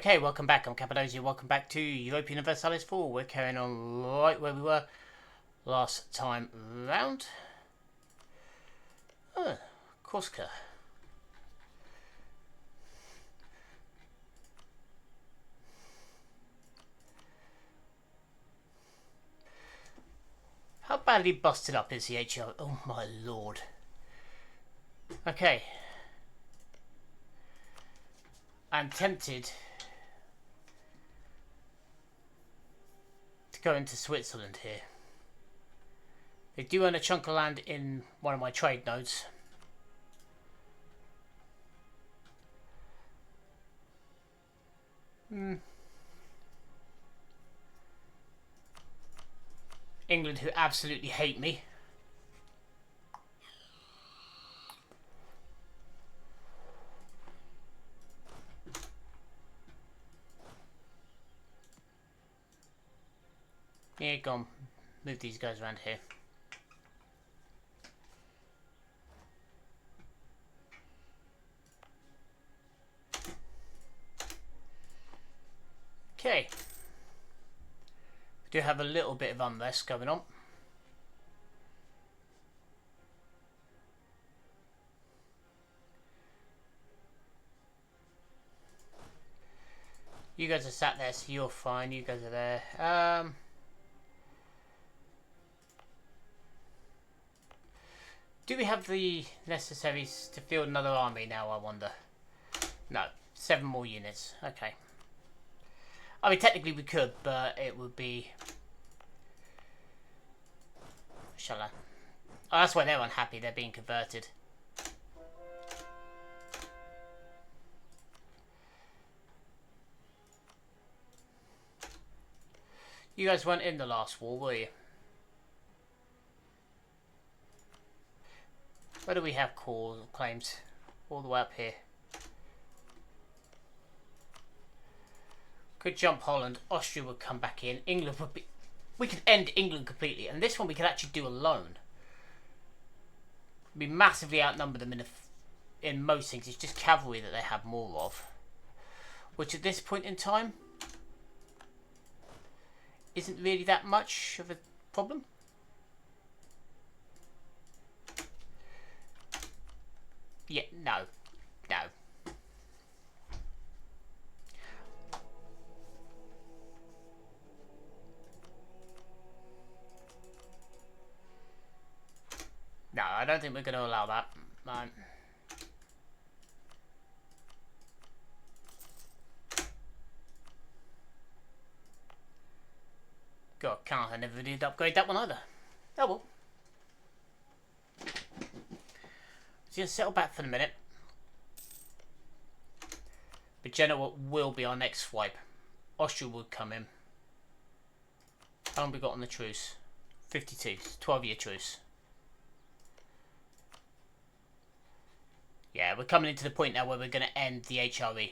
Okay, welcome back. I'm Cappadocia. Welcome back to Europa Universalis 4. We're carrying on right where we were last time round. Oh, Corsica. How badly busted up is the HO? Oh my lord. Okay. I'm tempted to go into Switzerland here. They do own a chunk of land in one of my trade nodes. England, who absolutely hate me. Yeah, go on. Move these guys around here. Okay. We do have a little bit of unrest going on. You guys are sat there, so you're fine. You guys are there. Do we have the necessaries to field another army now, I wonder? No. 7 more units. Okay. I mean, technically we could, but it would be... Shall I? Oh, that's why they're unhappy. They're being converted. You guys weren't in the last war, were you? Where do we have claims? All the way up here. Could jump Holland. Austria would come back in. England would be... We could end England completely. And this one we could actually do alone. We massively outnumber them in most things. It's just cavalry that they have more of. Which at this point in time isn't really that much of a problem. Yeah, no. No. No, I don't think we're going to allow that. God, I never did upgrade that one either. Oh well. So just settle back for a minute. But Genoa will be our next swipe. Austria would come in. How long have we got on the truce? 52. 12-year truce. Yeah, we're coming into the point now where we're going to end the HRE.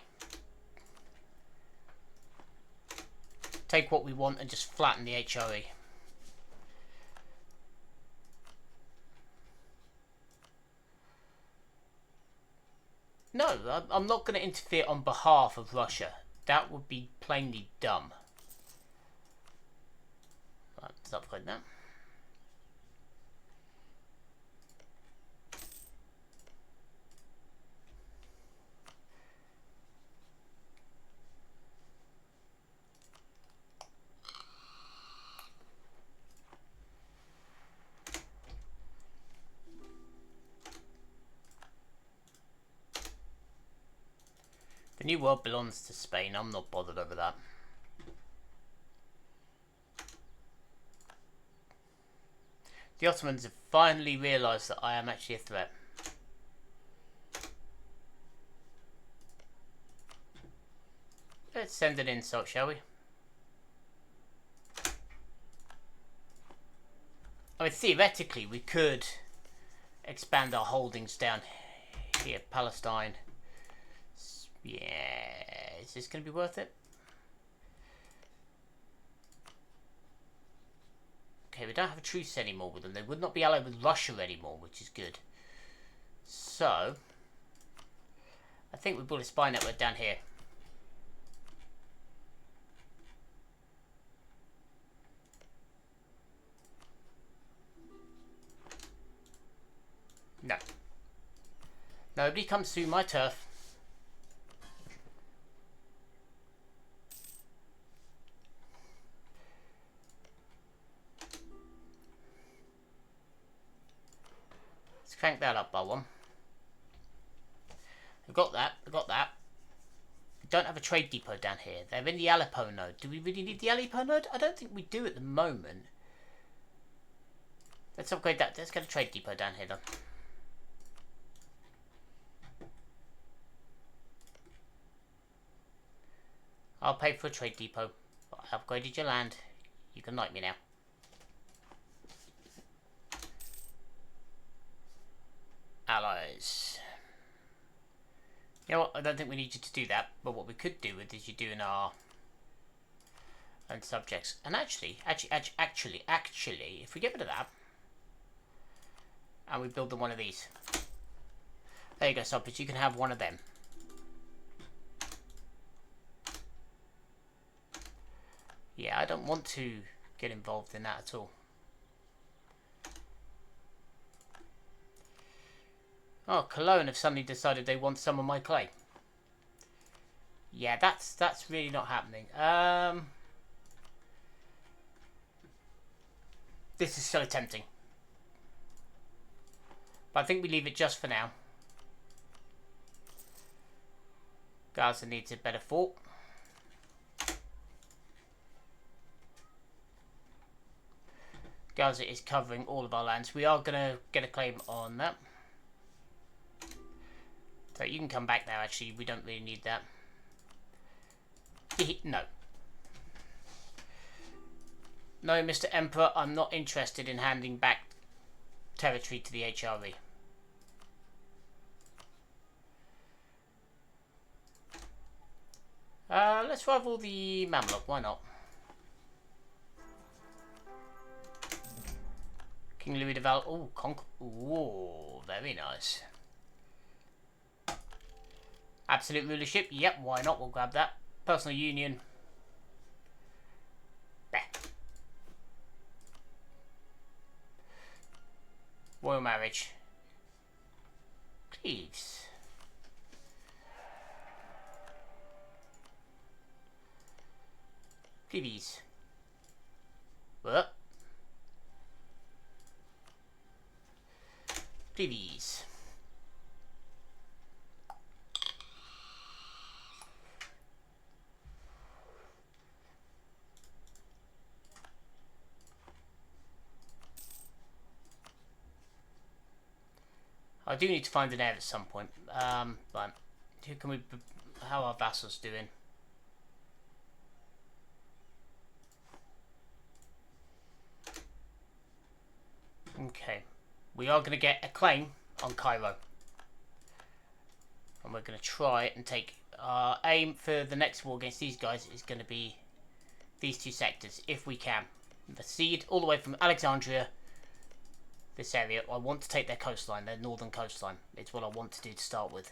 Take what we want and just flatten the HRE. No, I'm not going to interfere on behalf of Russia. That would be plainly dumb. Right, let's upgrade that. The new world belongs to Spain. I'm not bothered over that. The Ottomans have finally realised that I am actually a threat. Let's send an insult, shall we? I mean, theoretically, we could expand our holdings down here. Palestine. Yeah, is this going to be worth it? Okay, we don't have a truce anymore with them. They would not be allied with Russia anymore, which is good. So, I think we built a spy network down here. Nobody comes through my turf. Let's crank that up by one. I've got that. I've got that. We don't have a trade depot down here. They're in the Aleppo node. Do we really need the Aleppo node? I don't think we do at the moment. Let's upgrade that. Let's get a trade depot down here, then. I'll pay for a trade depot. I upgraded your land. You can like me now. Allies. You know what? I don't think we need you to do that. But what we could do with is you doing our own subjects. And actually, if we get rid of that and we build them one of these, there you go, subjects. You can have one of them. Yeah, I don't want to get involved in that at all. Oh, Cologne have suddenly decided they want some of my clay. Yeah, that's really not happening. This is so tempting. But I think we leave it just for now. Gaza needs a better fort. Gaza is covering all of our lands. We are going to get a claim on that. So you can come back now, actually. We don't really need that. No. No, Mr. Emperor, I'm not interested in handing back territory to the HRE. Let's rival the Mamluk. Why not? King Louis de Val. Oh, oh, very nice. Absolute rulership. Yep, why not? We'll grab that. Personal union. There. Royal marriage. Please. Please. What? Please. I do need to find an heir at some point. But who can we? How are our vassals doing? Okay, we are going to get a claim on Cairo, and we're going to try and take our aim for the next war against these guys is going to be these two sectors, if we can. The Seed, all the way from Alexandria. This area, I want to take their coastline, their northern coastline. It's what I want to do to start with.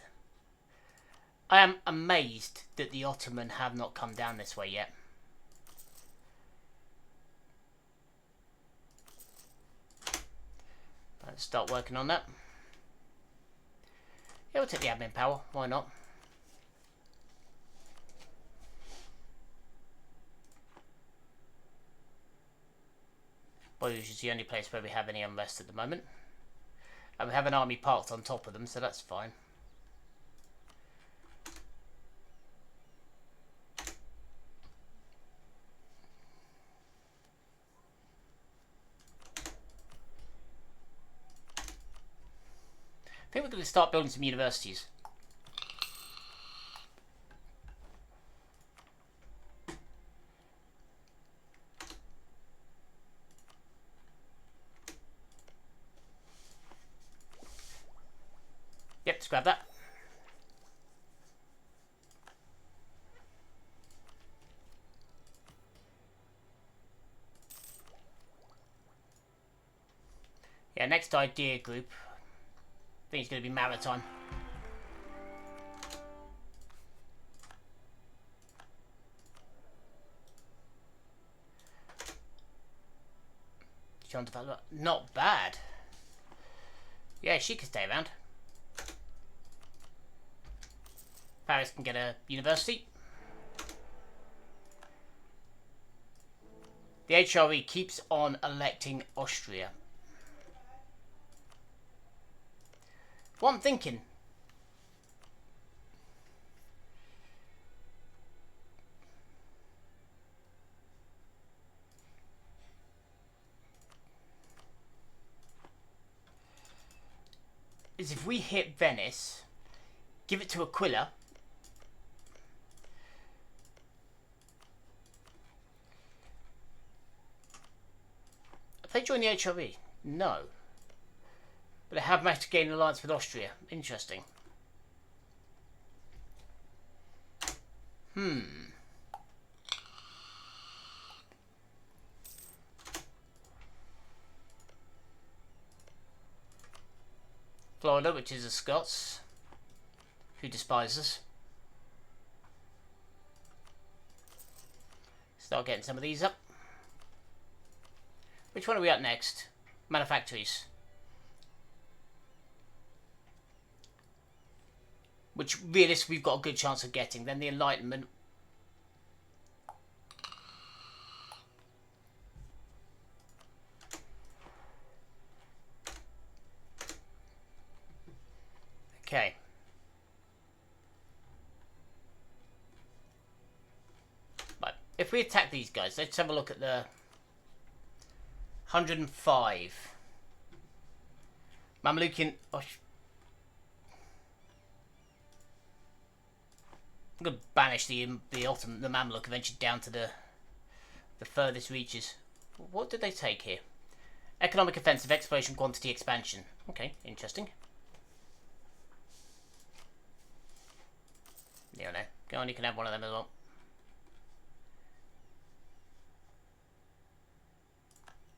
I am amazed that the Ottoman have not come down this way yet. Let's start working on that. Yeah, we'll take the admin power. Why not? Boyush is the only place where we have any unrest at the moment. And we have an army parked on top of them, so that's fine. I think we're going to start building some universities. Yep, let's grab that. Yeah, next idea group. I think it's going to be maritime. John Developer, not bad. Yeah, she can stay around. Paris can get a university. The HRE keeps on electing Austria. What I'm thinking is if we hit Venice, give it to Aquila, have they joined the HRE? No. But they have managed to gain an alliance with Austria. Interesting. Florida, which is the Scots, who despise us. Start getting some of these up. Which one are we at next? Manufactories. Which realistically we've got a good chance of getting. Then the Enlightenment. Okay. But if we attack these guys, let's have a look at the 105. Mamalukian. Oh, I'm going to banish the Mamluk eventually down to the furthest reaches. What did they take here? Economic offensive, exploration, quantity, expansion. Okay, interesting. Yeah, no. Go on, you can have one of them as well.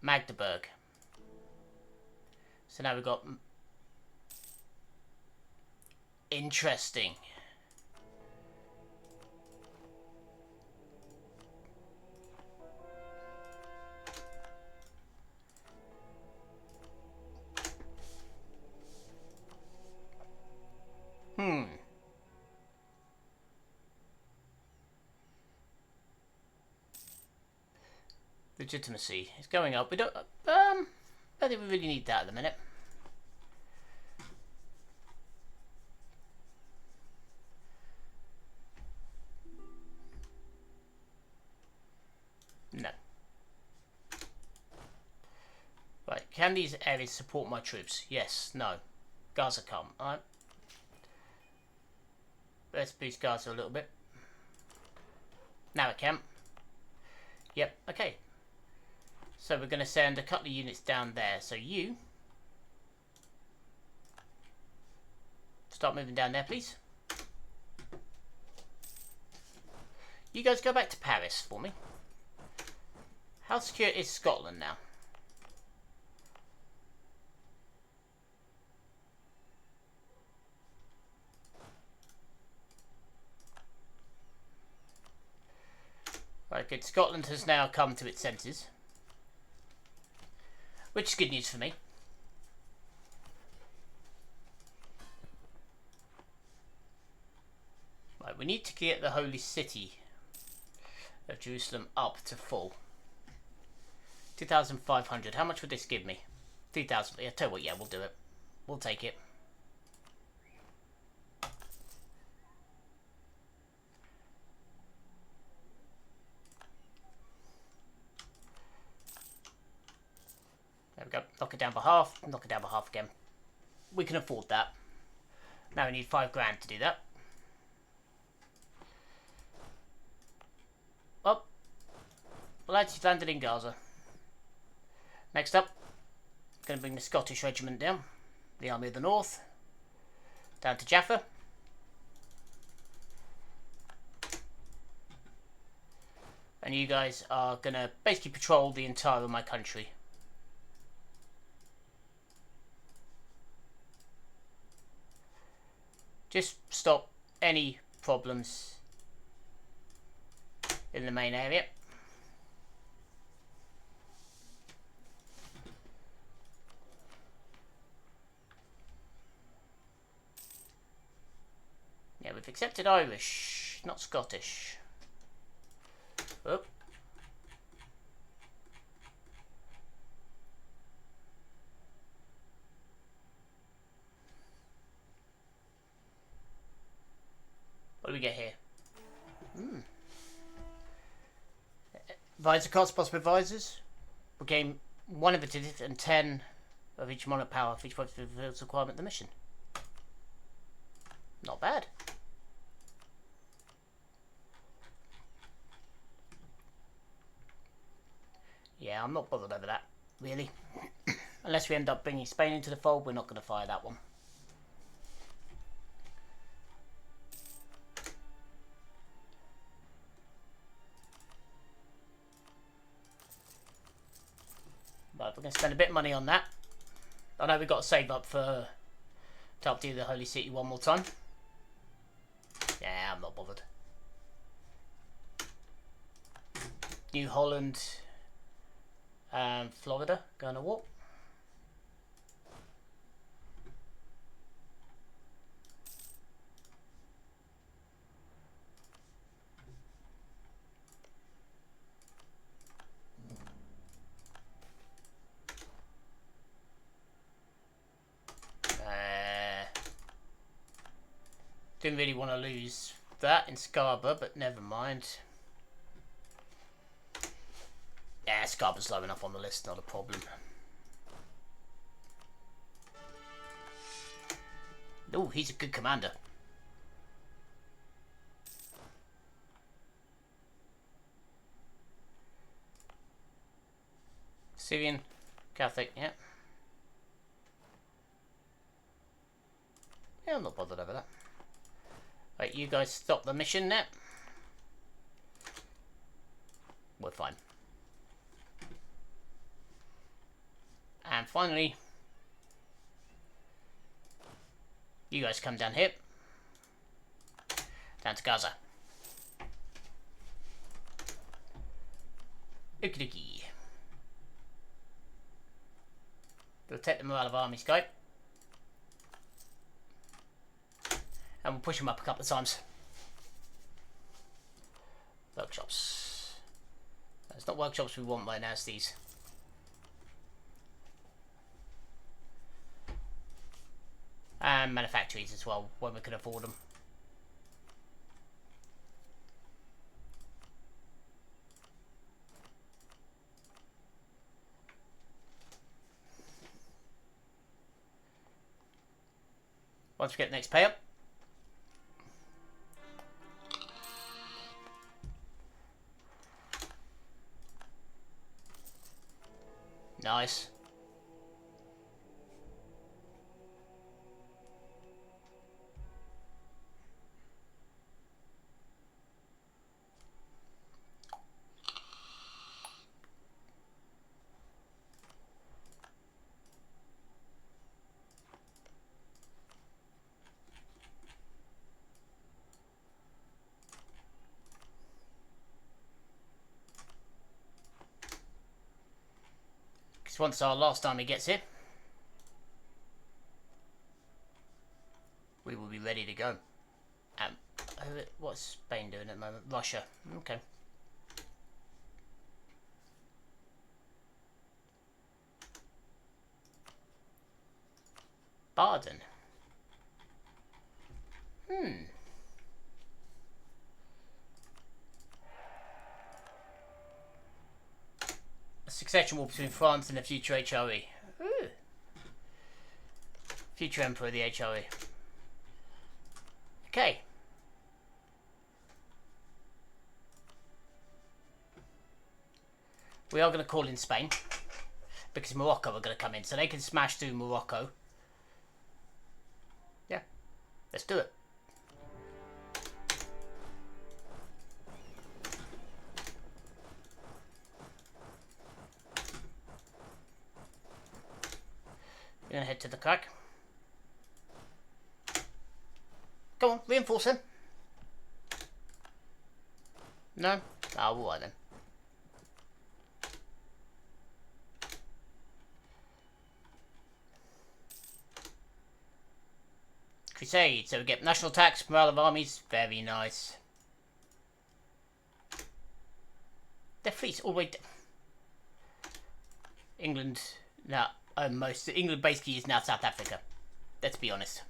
Magdeburg. So now we've got... Interesting. Legitimacy is going up. We don't think we really need that at the minute. No. Right, can these areas support my troops? Yes, no. Gaza come. Alright. Let's boost Gaza a little bit. Now it can. Yep, okay. So we're going to send a couple of units down there. So you start moving down there, please. You guys go back to Paris for me. How secure is Scotland now? Right, good. Scotland has now come to its senses. Which is good news for me. Right, we need to get the holy city of Jerusalem up to full. 2,500. How much would this give me? 3,000. Yeah, tell you what, yeah, we'll do it. We'll take it. There we go. Knock it down by half. Knock it down by half again. We can afford that. Now we need 5 grand to do that. Oh. Well, lads, he's landed in Gaza. Next up, going to bring the Scottish regiment down. The Army of the North. Down to Jaffa. And you guys are going to basically patrol the entire of my country. Just stop any problems in the main area. Yeah, we've accepted Irish, not Scottish. Oh. What do we get here? Advisor cost, possible advisors. We gain 1 of it and 10 of each monarch power for each fulfills requirement of the mission. Not bad. Yeah, I'm not bothered over that, really. Unless we end up bringing Spain into the fold, we're not going to fire that one. But we're going to spend a bit of money on that. I know we've got to save up for to updo the Holy City one more time. Yeah, I'm not bothered. New Holland and Florida going to war. Didn't really want to lose that in Scarborough, but never mind. Yeah, Scarborough's low enough on the list, not a problem. Oh, he's a good commander. Syrian, Catholic, yeah. Yeah, I'm not bothered over that. Right, you guys stop the mission now. We're fine. And finally, you guys come down here. Down to Gaza. Okie dokie. Protect the morale of armies, guy. And we'll push them up a couple of times. Workshops. It's not workshops we want right now, it's these. And manufactories as well, when we can afford them. Once we get the next pay up. Nice. Because once our last army gets here, we will be ready to go. What's Spain doing at the moment? Russia. Okay. Baden. A succession war between France and the future HRE. Ooh. Future Emperor of the HRE. Okay. We are going to call in Spain. Because Morocco are going to come in. So they can smash through Morocco. Yeah. Let's do it. We're going to head to the crack. Come on, reinforce him. No? Oh, alright then. Crusade. So we get national tax, morale of armies. Very nice. Their fleet's all the way England. Now, most England basically is now South Africa. Let's be honest.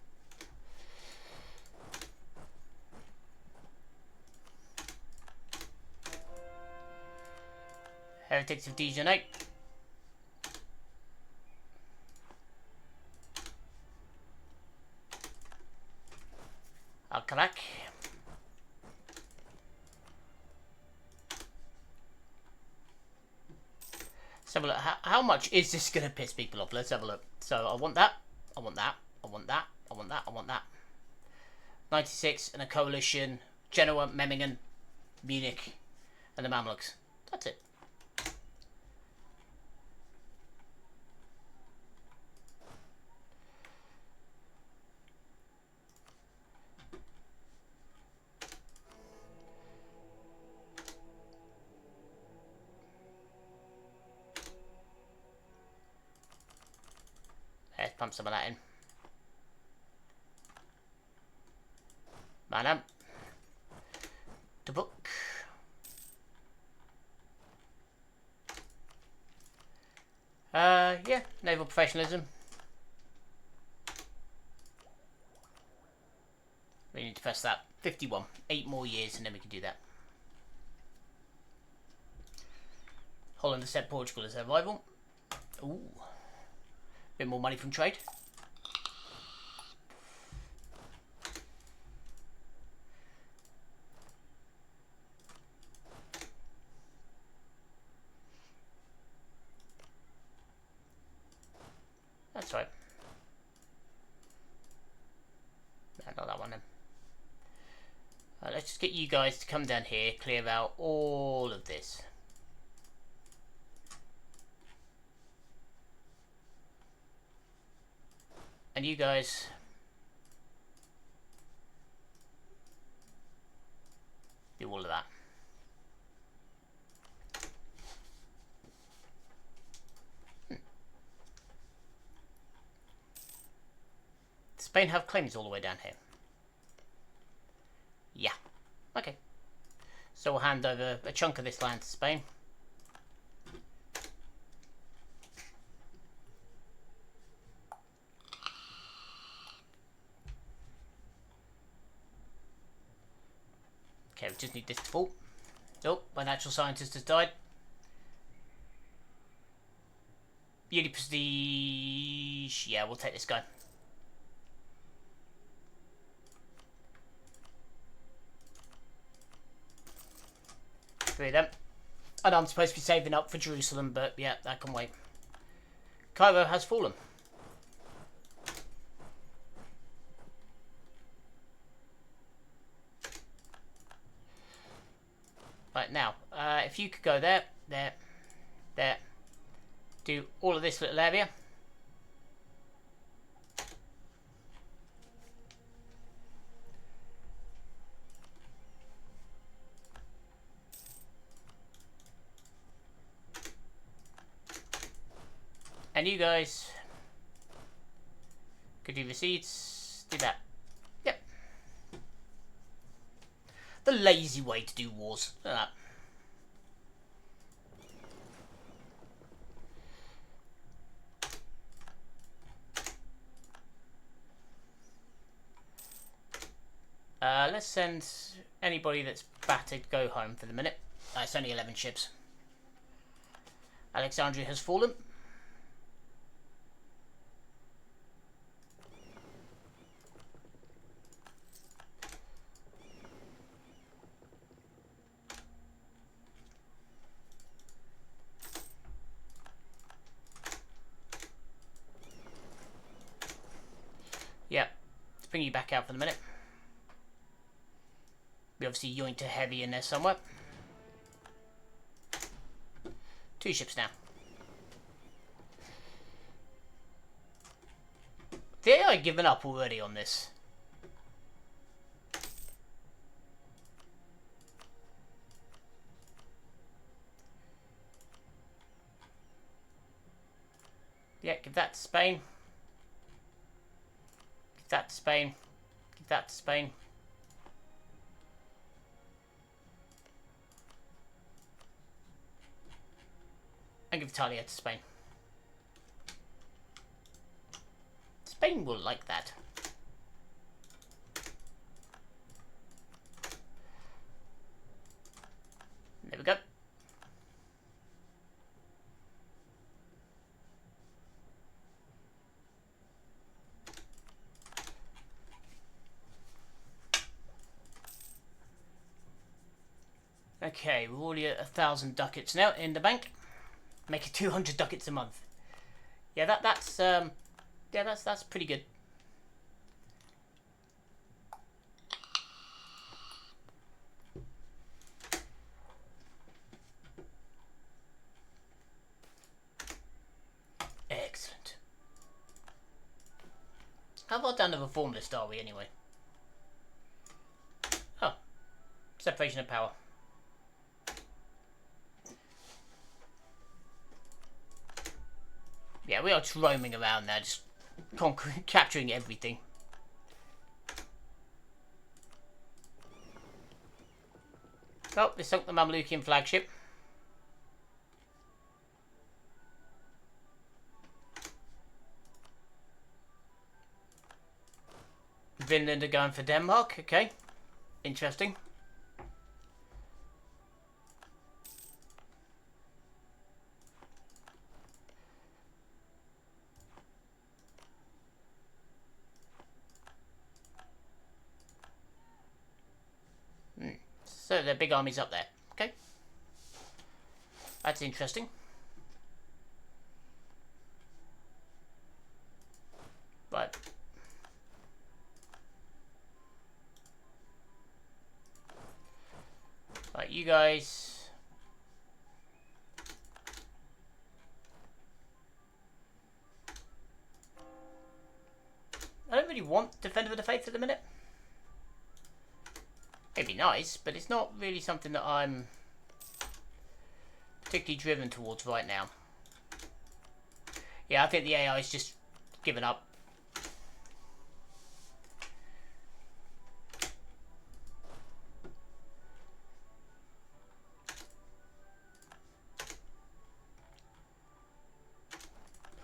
Heretics of Dijon. Alcalac. Let's have a look. How much is this going to piss people off? Let's have a look. So I want that. I want that. I want that. I want that. I want that. 96 and a coalition. Genoa, Memmingen, Munich, and the Mamelukes. That's it. Let's pump some of that in. Man up. The book. Yeah, naval professionalism. We need to press that. 51. 8 more years and then we can do that. Holland has set Portugal as their rival. Ooh. Bit more money from trade. That's right. No, not that one then. Let's just get you guys to come down here, clear out all of this. And you guys do all of that. Spain have claims all the way down here. Yeah. Okay. So we'll hand over a chunk of this land to Spain. Okay, we just need this to fall. Oh, my natural scientist has died. Beauty prestige. Yeah, we'll take this guy. Three of them. And I'm supposed to be saving up for Jerusalem, but yeah, that can wait. Cairo has fallen. Right, now, if you could go there, there, there. Do all of this little area. And you guys could do the seeds, do that. Yep. The lazy way to do wars. Look at that. Let's send anybody that's battered go home for the minute. It's only 11 ships. Alexandria has fallen. Yep. Let's bring you back out for the minute. We obviously yoinked a heavy in there somewhere. 2 ships now. The AI given up already on this. Yeah, give that to Spain. Give that to Spain. Give that to Spain. And give Italia to Spain. Spain will like that. There we go. Okay, we're already at 1,000 ducats now in the bank. Making 200 ducats a month. Yeah, that's pretty good. Excellent. How far down the reform list are we anyway? Oh, separation of power. Yeah, we are just roaming around now, just capturing everything. Oh, they sunk the Mamalukian flagship. Finland are going for Denmark. Okay, interesting. So their big army's up there. Okay, that's interesting. Right. Right, you guys. I don't really want Defender of the Faith at the minute. It'd be nice, but it's not really something that I'm particularly driven towards right now. Yeah, I think the AI is just given up.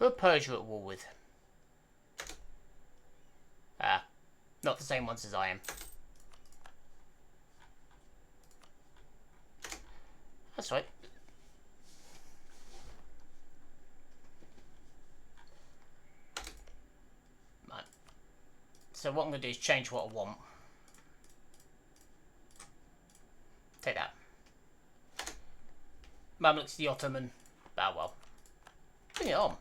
Who are Persia at war with? Ah, not the same ones as I am. That's right. Right. So what I'm going to do is change what I want. Take that. Mamluks the Ottoman. Ah well. Bring it on.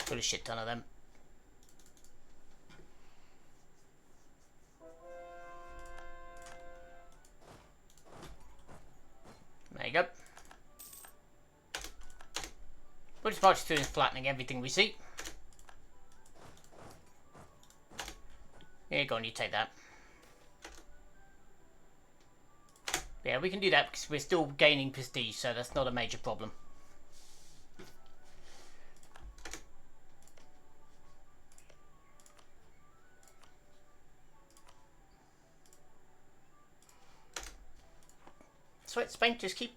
Got a shit ton of them. There you go. We're just marching through and flattening everything we see. Here you go, and you take that. Yeah, we can do that because we're still gaining prestige, so that's not a major problem. That's right, Spain, just keep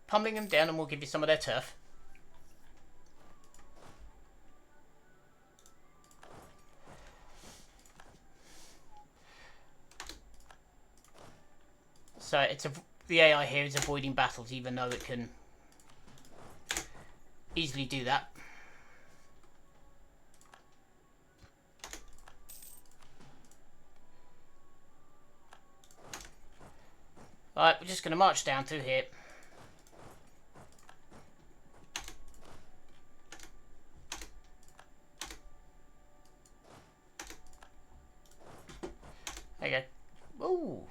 pummeling them down and we'll give you some of their turf. So the AI here is avoiding battles, even though it can easily do that. Alright, we're just going to march down through here. There you go. Ooh.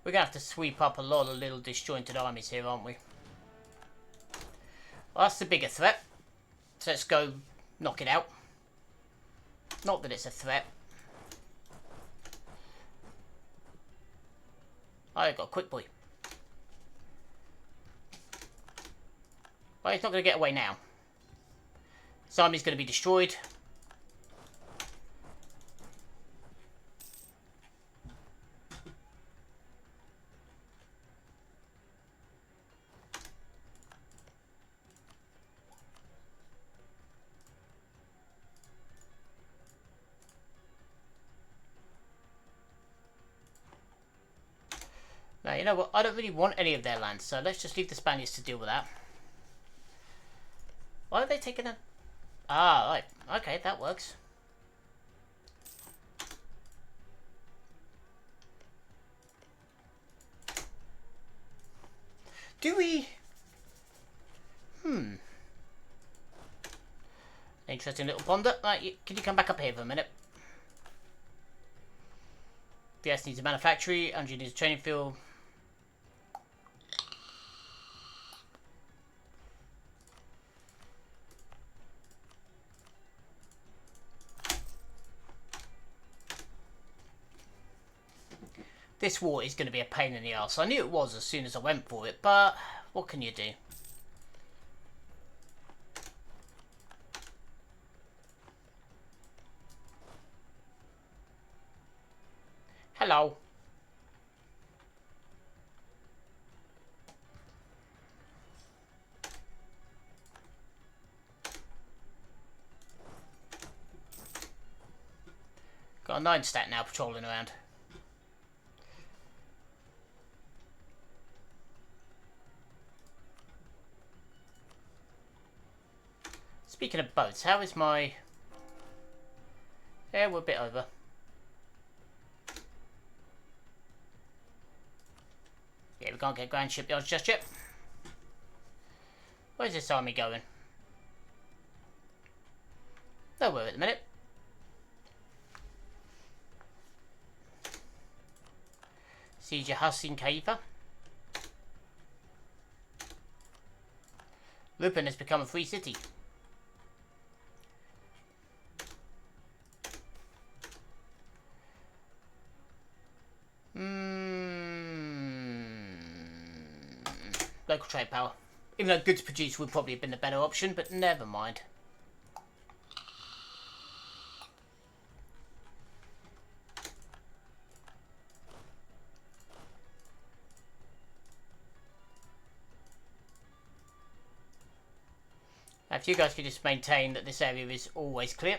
We're going to have to sweep up a lot of little disjointed armies here, aren't we? Well, that's the bigger threat. So let's go knock it out. Not that it's a threat. I got a quick boy. Well, he's not going to get away now. His army's going to be destroyed. Now, you know what? I don't really want any of their lands, so let's just leave the Spaniards to deal with that. Why are they taking a... Ah, right. Okay, that works. Do we... Interesting little ponder. Right, can you come back up here for a minute? VS needs a manufactory, Andrew needs a training field. This war is going to be a pain in the arse. I knew it was as soon as I went for it, but what can you do? Hello. Got a 9 stat now patrolling around. Speaking of boats, how is my... Yeah, we're a bit over. Yeah, we can't get grand shipyards just yet. Where's this army going? Nowhere at the minute. Siege of Hassin Khalifa. Lupin has become a free city. Local trade power. Even though goods produced would probably have been the better option, but never mind. Now, if you guys could just maintain that this area is always clear.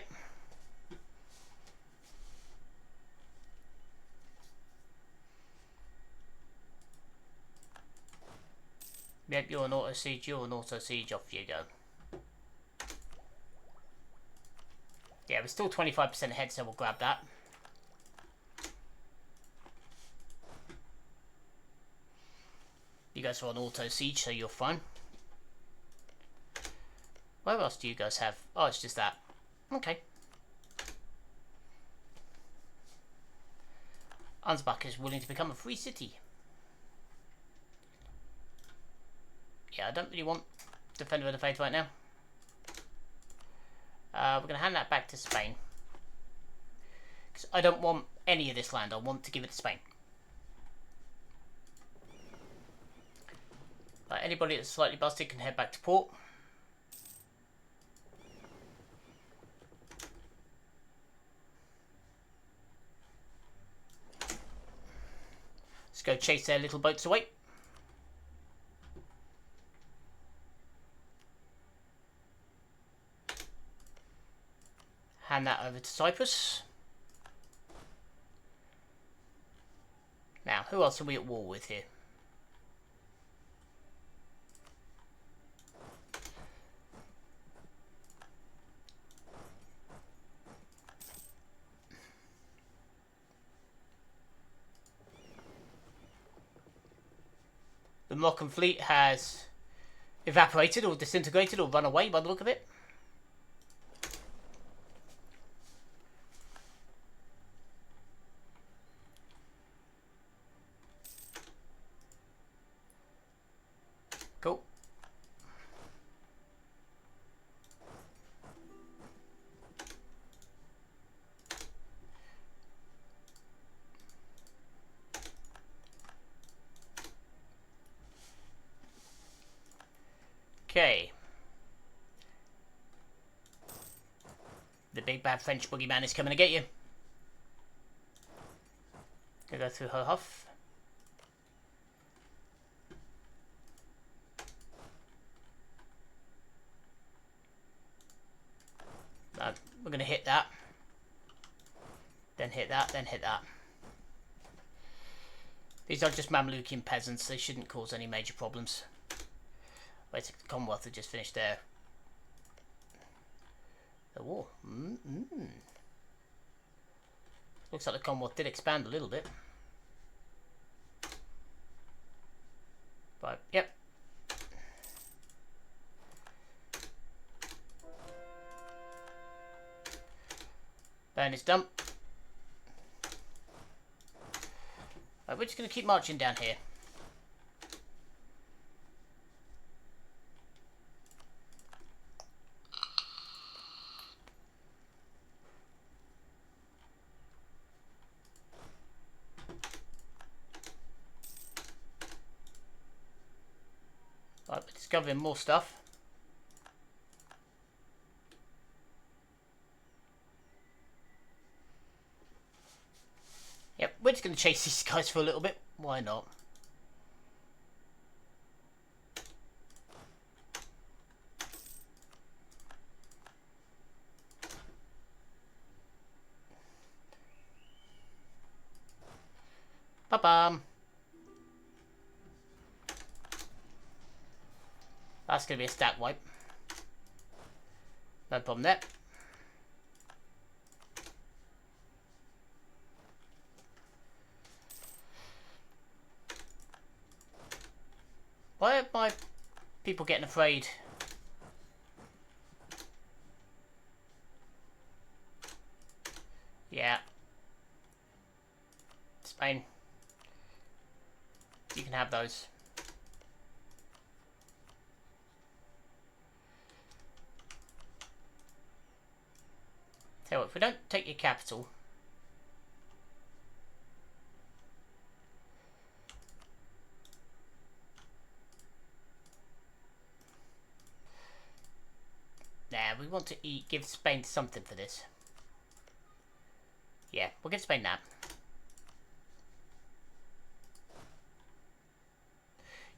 Yep, you're an auto siege, you're an auto siege, off you go. Yeah, we're still 25% ahead, so we'll grab that. You guys are on auto siege, so you're fine. Where else do you guys have? Oh, it's just that. Okay. Ansbach is willing to become a free city. Yeah, I don't really want Defender of the Faith right now. We're going to hand that back to Spain. Because I don't want any of this land. I want to give it to Spain. Anybody that's slightly busted can head back to port. Let's go chase their little boats away. Hand that over to Cyprus. Now, who else are we at war with here? The Moroccan fleet has evaporated or disintegrated or run away by the look of it. Cool. Okay. The big bad French boogeyman is coming to get you. Gonna go through her huff. We're gonna hit that. Then hit that, then hit that. These are just Mamalukian peasants, they shouldn't cause any major problems. Wait, the Commonwealth had just finished their war. Looks like the Commonwealth did expand a little bit. But, yep. Burn is done. Right, we're just going to keep marching down here. Right, we're discovering more stuff. Yep, we're just going to chase these guys for a little bit. Why not? Ba-bam. That's going to be a stat wipe. No problem there. Why are my people getting afraid? Yeah. Spain. You can have those. Tell you what, if we don't take your capital... Nah, we want to give Spain something for this. Yeah, we'll give Spain that.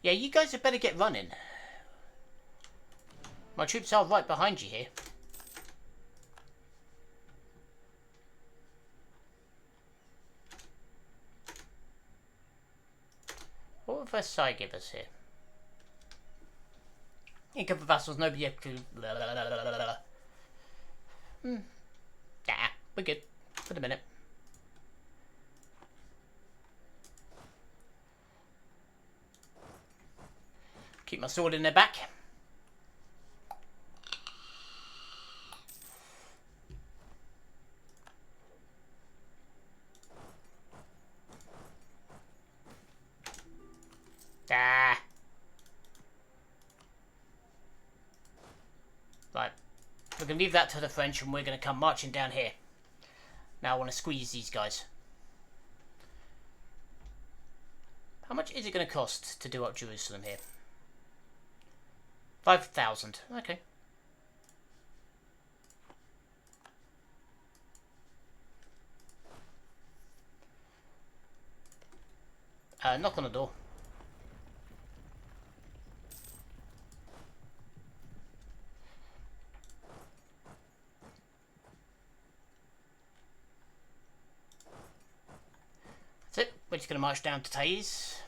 Yeah, you guys had better get running. My troops are right behind you here. What will Versailles give us here? Income for vassals, nobody to... Nah, we're good. For the minute. Keep my sword in their back. Ah. Right. We're going to leave that to the French and we're going to come marching down here. Now I want to squeeze these guys. How much is it going to cost to do up Jerusalem here? 5,000. Okay. Knock on the door. That's it. We're just going to march down to Taiz.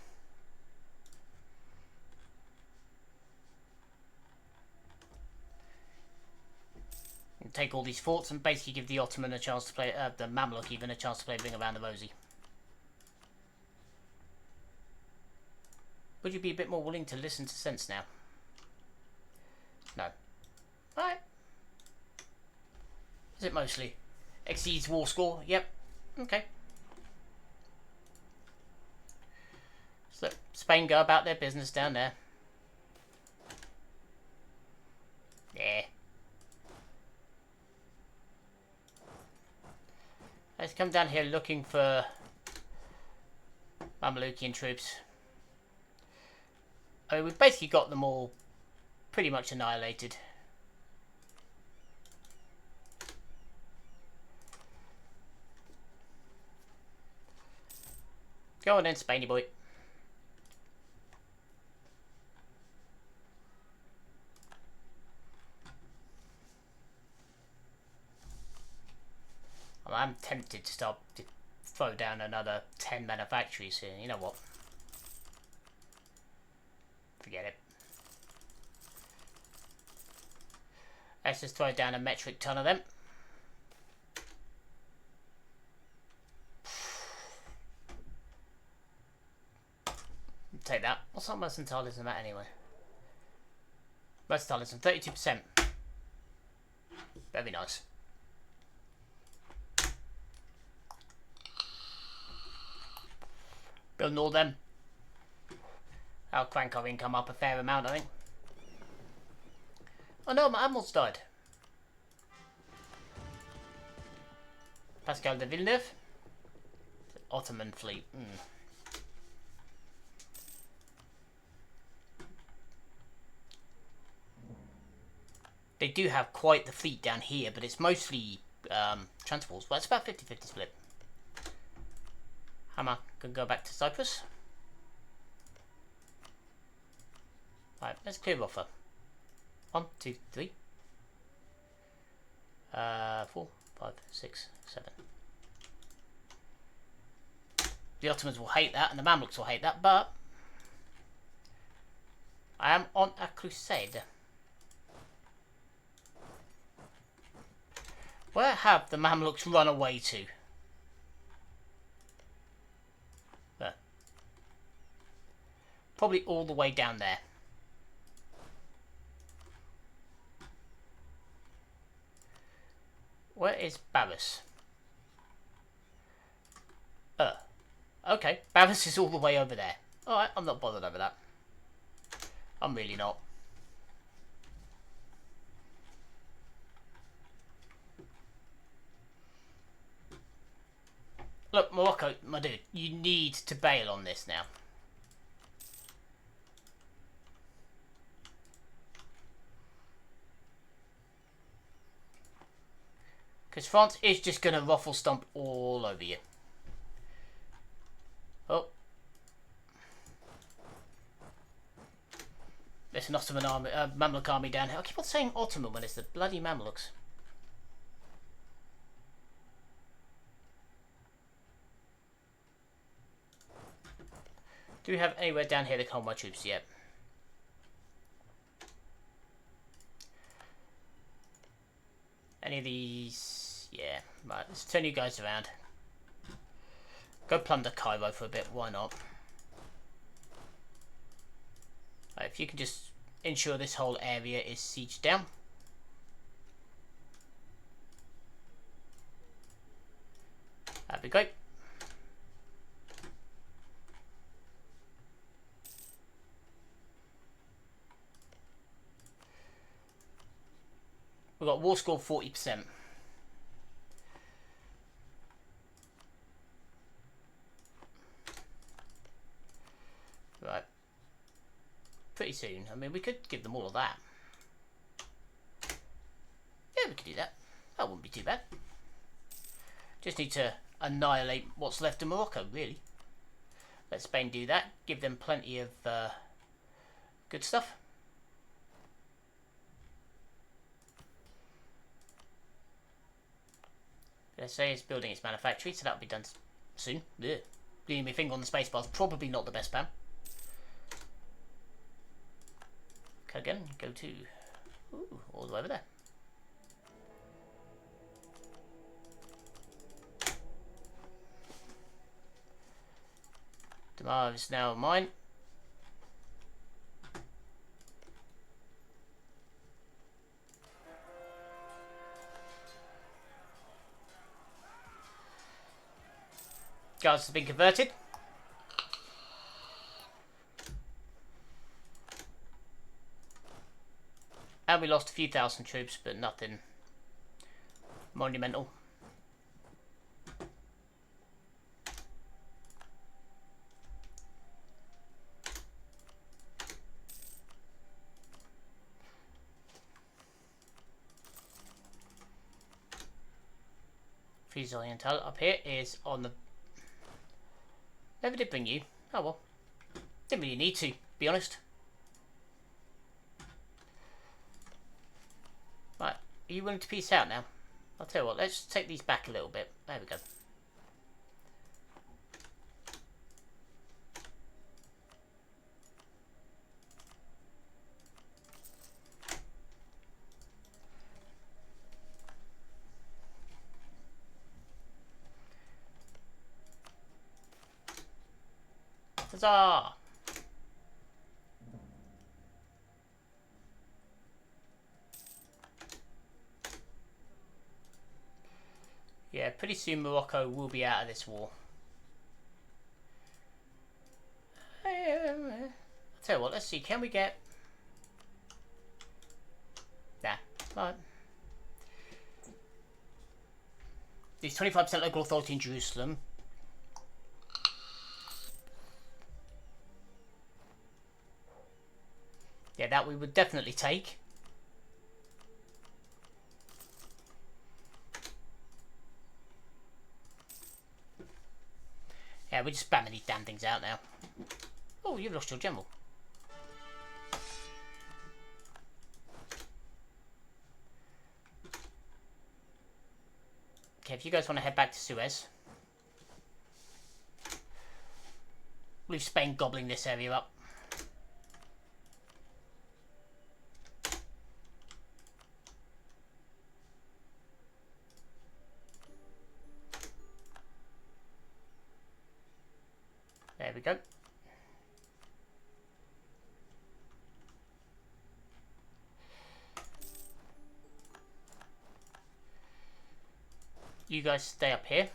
And take all these forts and basically give the Ottoman a chance to play, the Mamluk even a chance to play Ring Around the Rosie. Would you be a bit more willing to listen to sense now? No. Alright. Is it mostly? Exceeds war score? Yep. Okay. So Spain go about their business down there. Yeah. Let's come down here looking for Mamalukian troops. I mean, we've basically got them all pretty much annihilated. Go on then, Spainy boy. I'm tempted to start to throw down another 10 manufactories here. You know what? Forget it. Let's just throw down a metric ton of them. Take that. What's our mercantilism at anyway? Mercantilism, 32%. Very nice. Building all them. That'll crank our income up a fair amount, I think. Oh no, my admiral's died. Pascal de Villeneuve. Ottoman fleet. They do have quite the fleet down here, but it's mostly transports. Well, it's about 50-50 split. Hammer can go back to Cyprus. Right, let's clear offer. 1, 2, 3. 4, 5, 6, 7. The Ottomans will hate that, and the Mamluks will hate that, but I am on a crusade. Where have the Mamluks run away to? There. Probably all the way down there. Where is Barras? Okay, Barras is all the way over there. Alright, I'm not bothered over that. I'm really not. Look, Morocco, my dude, you need to bail on this now. Because France is just going to ruffle stomp all over you. Oh. There's an Ottoman army, Mamluk army down here. I keep on saying Ottoman when it's the bloody Mamluks. Do we have anywhere down here that can hold my troops yet? Any of these? Yeah, right. Let's turn you guys around. Go plunder Cairo for a bit. Why not? Right, if you can just ensure this whole area is sieged down. That'd be great. We've got war score 40%. Right. Pretty soon. I mean, we could give them all of that. Yeah, we could do that. That wouldn't be too bad. Just need to annihilate what's left of Morocco, really. Let Spain do that. Give them plenty of good stuff. Let's say it's building its manufactory, so that'll be done soon. Ugh. Leaving my finger on the spacebar is probably not the best plan. Okay, again, go to all the way over there. Damar is now mine. Guards have been converted. And we lost a few thousand troops, but nothing monumental. Frieze Oriental up here is on the... Never did bring you. Oh well. Didn't really need to, be honest. Right, are you willing to peace out now? I'll tell you what, let's take these back a little bit. There we go. Huzzah! Yeah, pretty soon Morocco will be out of this war. I'll tell you what, let's see, can we get... Nah, right. There's 25% local authority in Jerusalem. Yeah, that we would definitely take. Yeah, we're just spamming these damn things out now. Oh, you've lost your general. Okay, if you guys want to head back to Suez. Leave Spain gobbling this area up. There we go. You guys stay up here.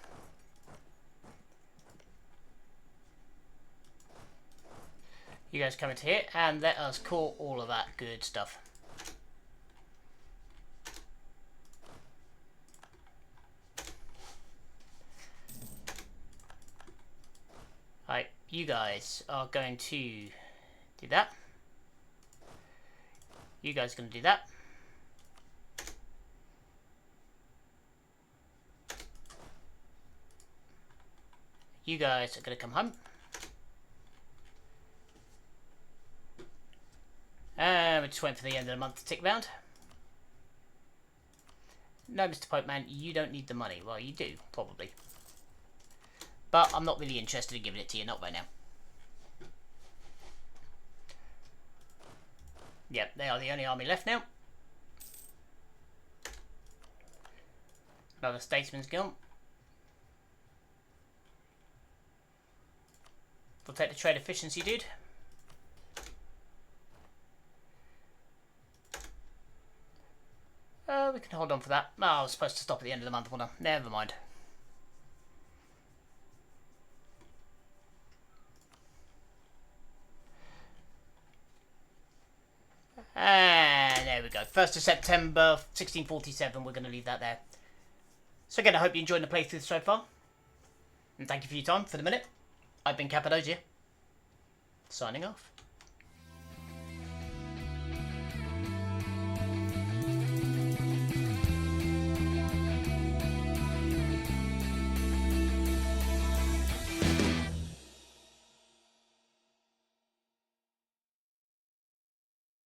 You guys come into here and let us call all of that good stuff. Right, you guys are going to do that. You guys are going to do that. You guys are going to come home. And we're just waiting for the end of the month to tick round. No, Mr. Popeman, you don't need the money. Well, you do, probably. But I'm not really interested in giving it to you, not right now. Yep, they are the only army left now. Another Statesman's Guild. We'll take the trade efficiency, dude. We can hold on for that. Oh, I was supposed to stop at the end of the month, wasn't I? Never mind. And there we go. 1st of September, 1647. We're going to leave that there. So again, I hope you enjoyed the playthrough so far. And thank you for your time for the minute. I've been Cappadocia. Signing off.